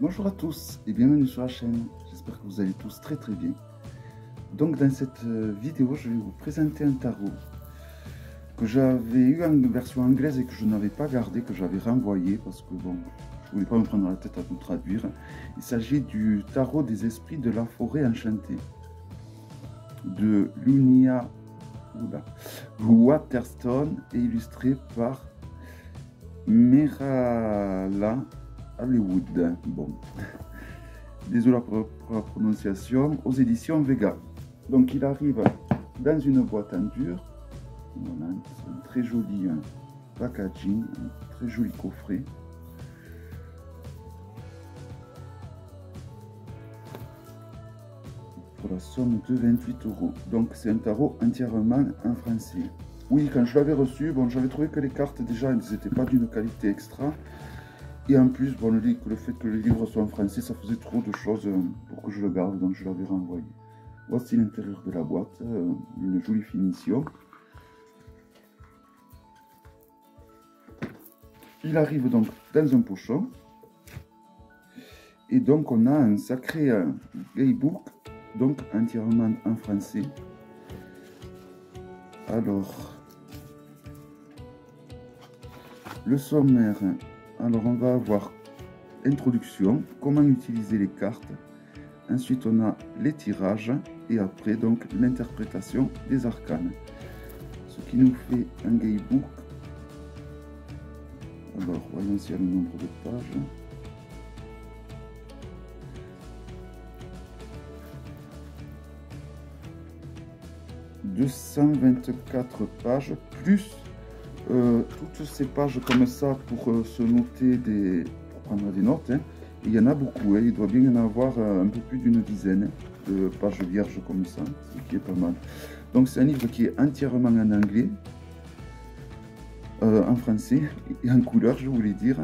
Bonjour à tous et bienvenue sur la chaîne, j'espère que vous allez tous très bien. Donc dans cette vidéo, je vais vous présenter un tarot que j'avais eu en version anglaise et que je n'avais pas gardé, que j'avais renvoyé parce que bon, je voulais pas me prendre la tête à tout traduire. Il s'agit du tarot des esprits de la forêt enchantée de Lunia Waterstone et illustré par Merala Hollywood. Bon. Désolé pour la prononciation, aux éditions Vega. Donc il arrive dans une boîte en dur. Voilà, c'est un très joli packaging, un très joli coffret. Pour la somme de 28 €. Donc c'est un tarot entièrement en français. Oui, quand je l'avais reçu, bon, j'avais trouvé que les cartes déjà, elles n'étaient pas d'une qualité extra. Et en plus, bon, le fait que le livre soit en français, ça faisait trop de choses pour que je le garde, donc je l'avais renvoyé. Voici l'intérieur de la boîte, une jolie finition. Il arrive donc dans un pochon. Et donc on a un sacré gaybook, donc entièrement en français. Alors, le sommaire. Alors on va avoir introduction, comment utiliser les cartes. Ensuite on a les tirages et après donc l'interprétation des arcanes. Ce qui nous fait un gaybook. Alors voyons s'il y a le nombre de pages. « 224 pages plus toutes ces pages comme ça pour se noter pour prendre des notes, hein. Il y en a beaucoup, hein. Il doit bien y en avoir un peu plus d'une dizaine de pages vierges comme ça, ce qui est pas mal. Donc c'est un livre qui est entièrement en anglais, en français et en couleur, je voulais dire.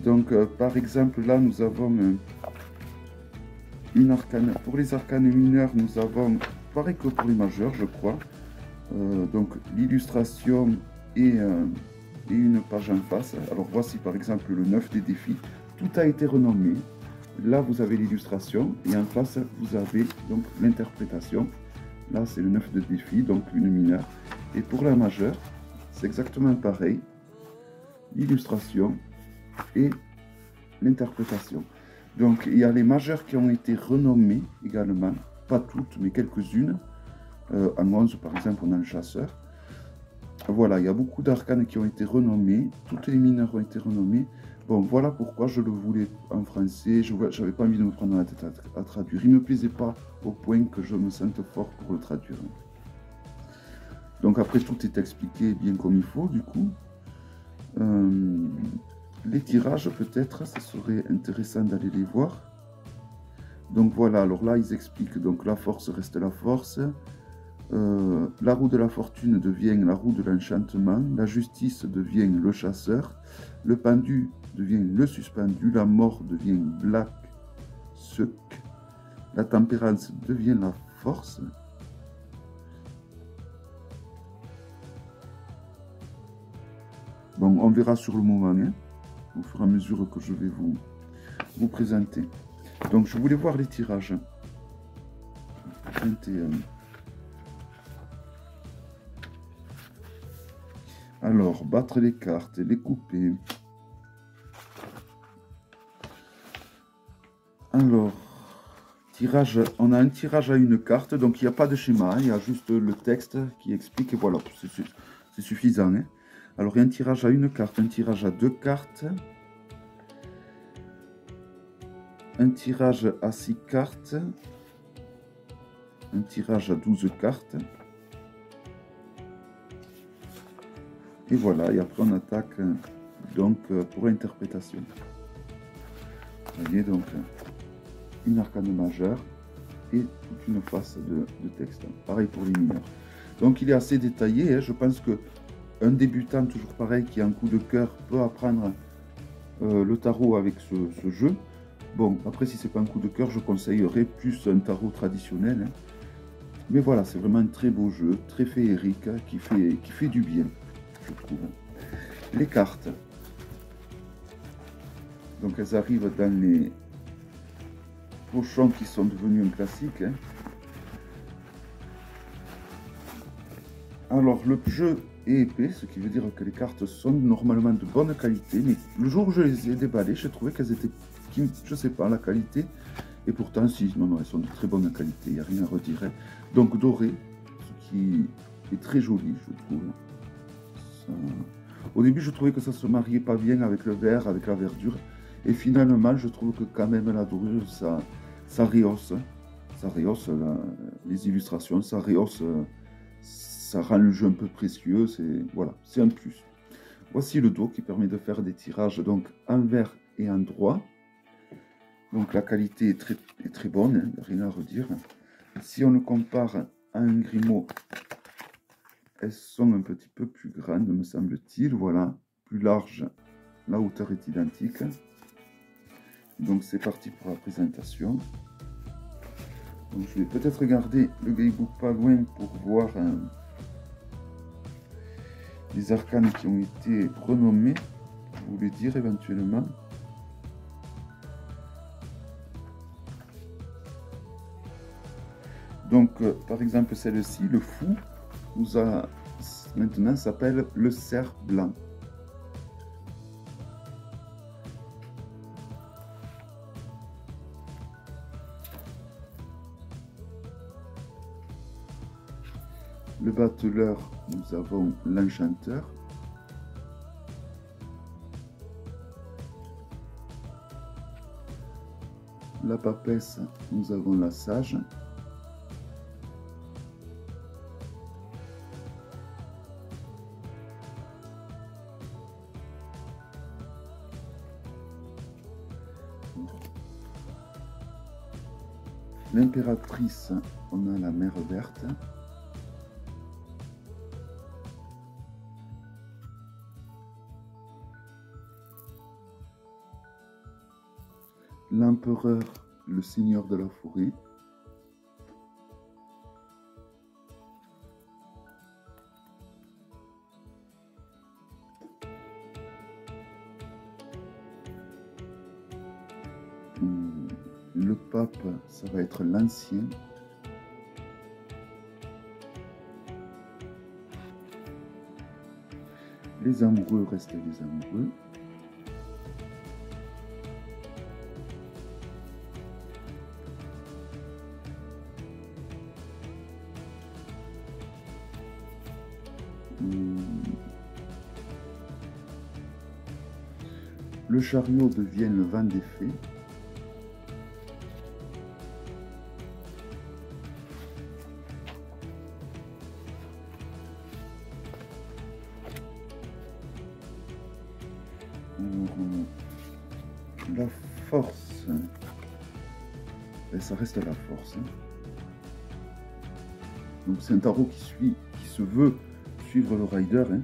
Donc par exemple là nous avons une arcane. Pour les arcanes mineurs nous avons, pareil que pour les majeurs je crois, donc l'illustration et une page en face. Alors voici par exemple le 9 des défis, tout a été renommé. Là vous avez l'illustration et en face vous avez donc l'interprétation. Là c'est le 9 de défi, donc une mineure. Et pour la majeure c'est exactement pareil, l'illustration et l'interprétation. Donc il y a les majeures qui ont été renommées également, pas toutes mais quelques-unes. En 11 par exemple on a le chasseur. Voilà, il y a beaucoup d'arcanes qui ont été renommées, toutes les mineurs ont été renommées. Bon, voilà pourquoi je le voulais en français, je n'avais pas envie de me prendre la tête à traduire. Il ne me plaisait pas au point que je me sente fort pour le traduire. Donc après tout est expliqué bien comme il faut du coup. Les tirages peut-être, ce serait intéressant d'aller les voir. Donc voilà, alors là ils expliquent, donc la force reste la force. La roue de la fortune devient la roue de l'enchantement, la justice devient le chasseur, le pendu devient le suspendu, la mort devient Black Suck, la tempérance devient la force. Bon, on verra sur le moment, hein, au fur et à mesure que je vais vous présenter. Donc je voulais voir les tirages. 21. Alors, battre les cartes, les couper. Alors, tirage, on a un tirage à une carte, donc il n'y a pas de schéma, hein, il y a juste le texte qui explique, et voilà, c'est suffisant. Hein. Alors, il y a un tirage à une carte, un tirage à 2 cartes, un tirage à 6 cartes, un tirage à 12 cartes. Et voilà, et après on attaque donc pour l'interprétation. Vous voyez donc une arcane majeure et toute une face de texte. Pareil pour les mineurs. Donc il est assez détaillé. Hein. Je pense que un débutant, toujours pareil, qui a un coup de cœur, peut apprendre le tarot avec ce jeu. Bon, après si c'est pas un coup de cœur, je conseillerais plus un tarot traditionnel. Hein. Mais voilà, c'est vraiment un très beau jeu, très féerique, qui fait du bien. Je trouve. Les cartes. Donc elles arrivent dans les pochons qui sont devenus un classique. Hein. Alors le jeu est épais, ce qui veut dire que les cartes sont normalement de bonne qualité, mais le jour où je les ai déballées, j'ai trouvé qu'elles étaient, je sais pas, la qualité, et pourtant si, non, elles sont de très bonne qualité, il n'y a rien à redire. Hein. Donc doré, ce qui est très joli, je trouve. Ça... Au début, je trouvais que ça se mariait pas bien avec le vert, avec la verdure, et finalement, je trouve que quand même la dorure, ça rehausse, les illustrations, ça rehausse. Ça rend le jeu un peu précieux, voilà, c'est un plus. Voici le dos qui permet de faire des tirages donc envers et en droit. Donc la qualité est très bonne, hein, rien à redire. Si on le compare à un Grimaud, elles sont un petit peu plus grandes, me semble-t-il. Voilà, plus large, la hauteur est identique. Donc c'est parti pour la présentation. Donc je vais peut-être regarder le Gamebook pas loin pour voir les arcanes qui ont été renommés, je voulais dire éventuellement. Donc, par exemple, celle-ci, le fou, maintenant s'appelle le cerf blanc. Le battleur, nous avons l'enchanteur. La papesse, nous avons la sage. L'impératrice, on a la mer verte. L'empereur, le seigneur de la forêt. Le pape, ça va être l'ancien. Les amoureux restent les amoureux. Le chariot devient le vent des fées. La force, et ça reste la force. Donc c'est un tarot qui se veut suivre le rider. Hein.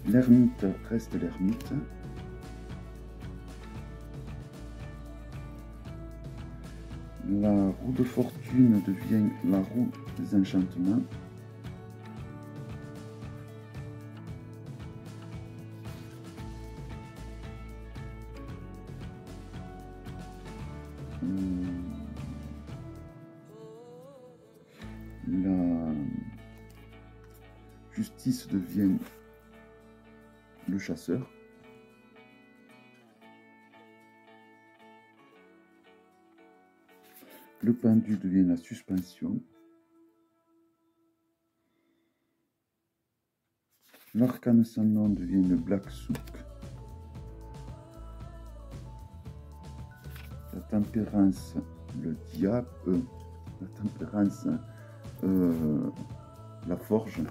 L'ermite reste l'ermite. La roue de fortune devient la roue des enchantements. La justice devient le chasseur. Le pendu devient la suspension. L'arcane sans nom devient le black souk. La tempérance, le diable. La tempérance, la forge. Vous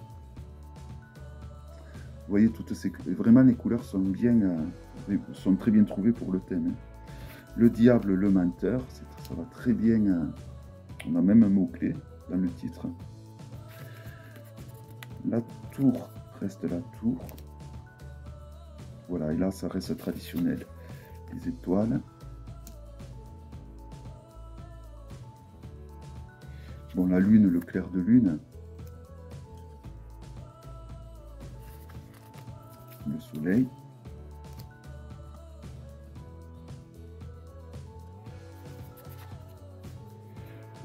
voyez, vraiment les couleurs sont très bien trouvées pour le thème. Hein. Le diable, le menteur, ça va très bien. On a même un mot-clé dans le titre. La tour reste la tour. Voilà, et là, ça reste traditionnel. Les étoiles. Bon, la lune, le clair de lune. Le soleil.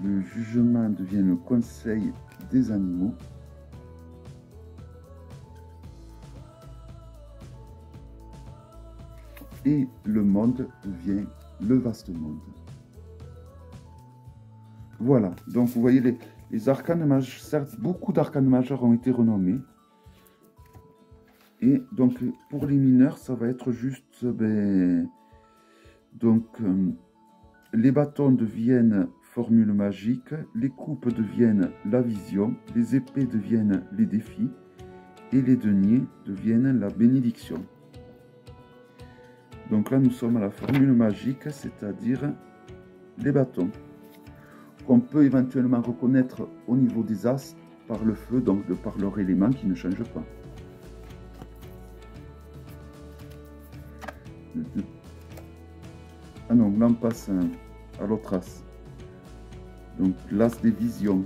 Le jugement devient le conseil des animaux. Et le monde devient le vaste monde. Voilà, donc vous voyez les arcanes majeures, certes beaucoup d'arcanes majeures ont été renommés. Et donc pour les mineurs, ça va être juste, les bâtons deviennent formule magique, les coupes deviennent la vision, les épées deviennent les défis, et les deniers deviennent la bénédiction. Donc là, nous sommes à la formule magique, c'est-à-dire les bâtons, qu'on peut éventuellement reconnaître au niveau des as par le feu, donc de par leur élément qui ne change pas. Ah non, là on passe à l'autre as. Donc l'as des visions.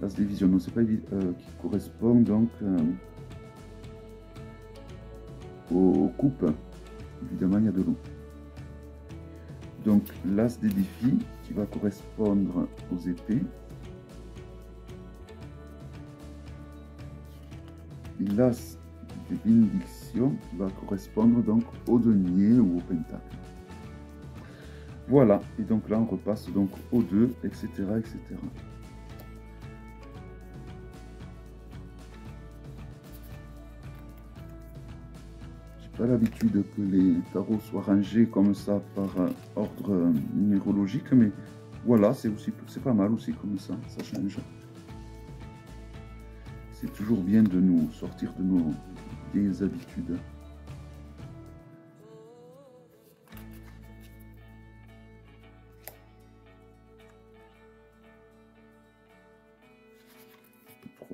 L'as des visions, non, c'est pas qui correspond donc aux coupes. Évidemment, il y a de l'eau. Donc l'as des défis qui va correspondre aux épées. Et l'as des bénédictions qui va correspondre donc au denier ou au pentacle. Voilà, et donc là on repasse donc au 2, etc., etc. J'ai pas l'habitude que les tarots soient rangés comme ça par ordre numérologique, mais voilà, c'est pas mal aussi comme ça change. C'est toujours bien de nous sortir de nos vieilles habitudes.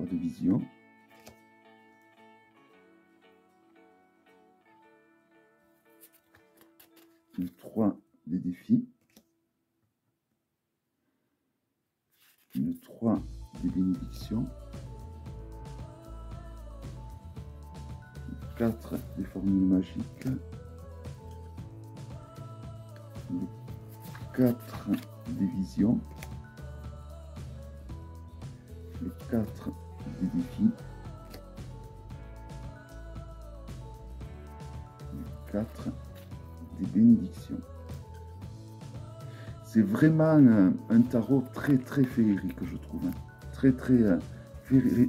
De vision. Le 3 des défis. Le 3 des bénédictions. Le 4 des formules magiques. Le 4 des visions. Le 4 des défis, le 4 des bénédictions. C'est vraiment un tarot très féerique, je trouve. Très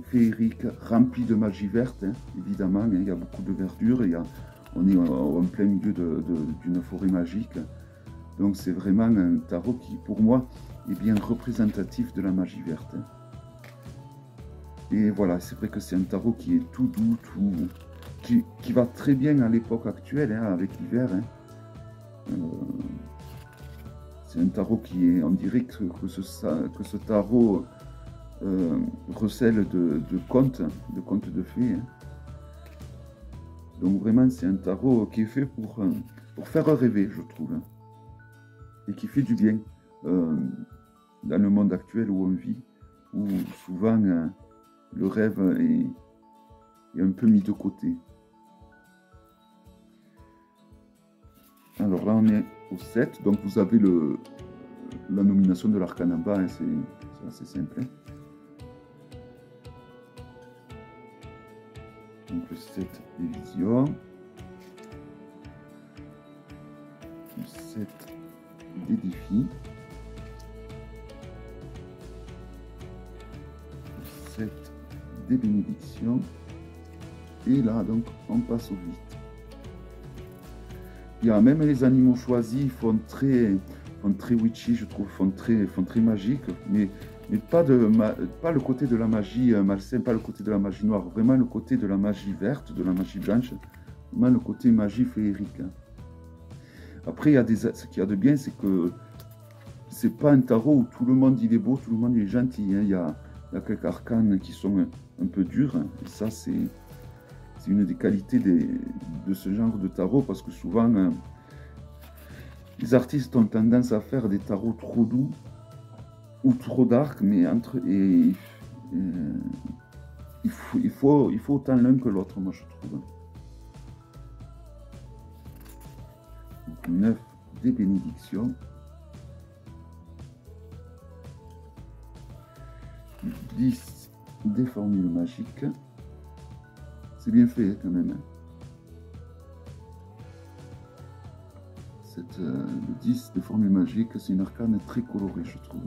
féerique, rempli de magie verte, hein, évidemment. Il y a beaucoup de verdure, on est en plein milieu d'une forêt magique. Donc c'est vraiment un tarot qui, pour moi, est bien représentatif de la magie verte. Hein. Et voilà, c'est vrai que c'est un tarot qui est tout doux, qui va très bien à l'époque actuelle, hein, avec l'hiver. Hein. C'est un tarot qui est, on dirait que ce tarot recèle de contes de fées. Hein. Donc vraiment, c'est un tarot qui est fait pour faire rêver, je trouve. Hein. Et qui fait du bien dans le monde actuel où on vit, où souvent... le rêve est un peu mis de côté. Alors là, on est au 7. Donc vous avez la nomination de l'arcane en bas. Hein, c'est assez simple. Hein. Donc le 7 des visions. Le 7 des défis. Le 7 des bénédictions. Et là, donc, on passe au 8. Il y a même les animaux choisis font très witchy, je trouve, font très magique, mais pas le côté de la magie malsaine, pas le côté de la magie noire, vraiment le côté de la magie verte, de la magie blanche, vraiment le côté magie féerique. Après, ce qu'il y a de bien, c'est que c'est pas un tarot où tout le monde il est beau, tout le monde il est gentil. Hein. Il y a quelques arcanes qui sont un peu durs, et ça c'est une des qualités de ce genre de tarot, parce que souvent les artistes ont tendance à faire des tarots trop doux ou trop dark, mais il faut autant l'un que l'autre, moi je trouve. Donc, 9 des bénédictions. 10 des formules magiques. C'est bien fait quand même. Le 10 de formules magiques, c'est une arcane très colorée, je trouve.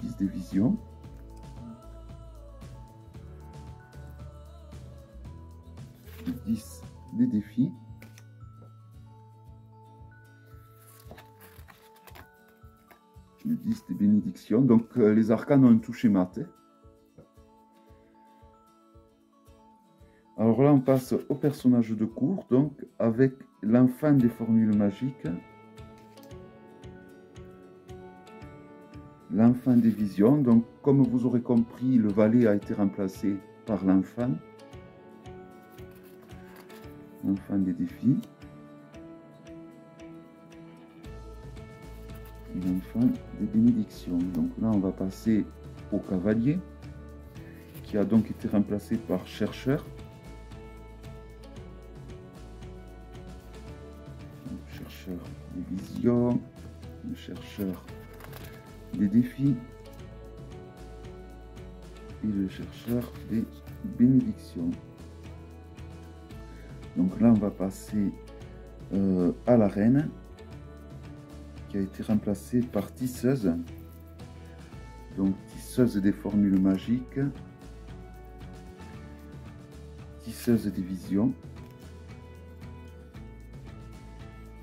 10 des visions. Le 10 des défis. Le 10 des bénédictions. Donc les arcanes ont un toucher mat. Alors là, on passe au personnage de cours, donc avec l'enfant des formules magiques, l'enfant des visions. Donc, comme vous aurez compris, le valet a été remplacé par l'enfant, l'enfant des défis, et l'enfant des bénédictions. Donc là, on va passer au cavalier, qui a donc été remplacé par chercheur. Chercheur des visions, le chercheur des défis et le chercheur des bénédictions. Donc là, on va passer à la reine, qui a été remplacée par tisseuse. Donc tisseuse des formules magiques, tisseuse des visions,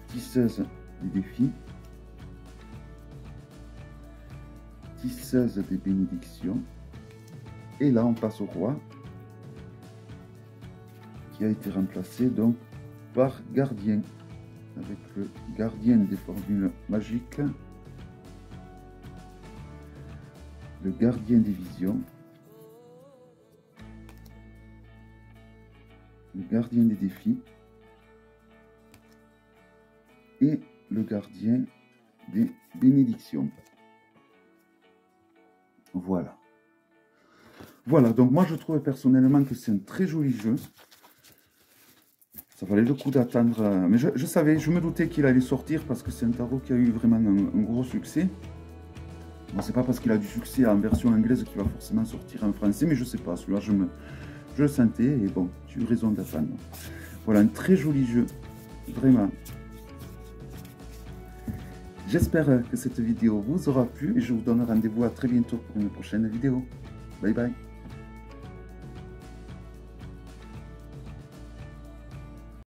tisseuse des défis, tisseuse des bénédictions. Et là, on passe au roi, qui a été remplacé donc par gardien, avec le gardien des formules magiques, le gardien des visions, le gardien des défis et le gardien des bénédictions. Voilà. Voilà, donc moi je trouve personnellement que c'est un très joli jeu. Ça valait le coup d'attendre. Mais je savais, je me doutais qu'il allait sortir parce que c'est un tarot qui a eu vraiment un gros succès. Bon, c'est pas parce qu'il a du succès en version anglaise qu'il va forcément sortir en français, mais je sais pas, celui-là je le sentais et bon, j'ai eu raison d'attendre. Voilà, un très joli jeu, vraiment. J'espère que cette vidéo vous aura plu et je vous donne rendez-vous à très bientôt pour une prochaine vidéo. Bye bye.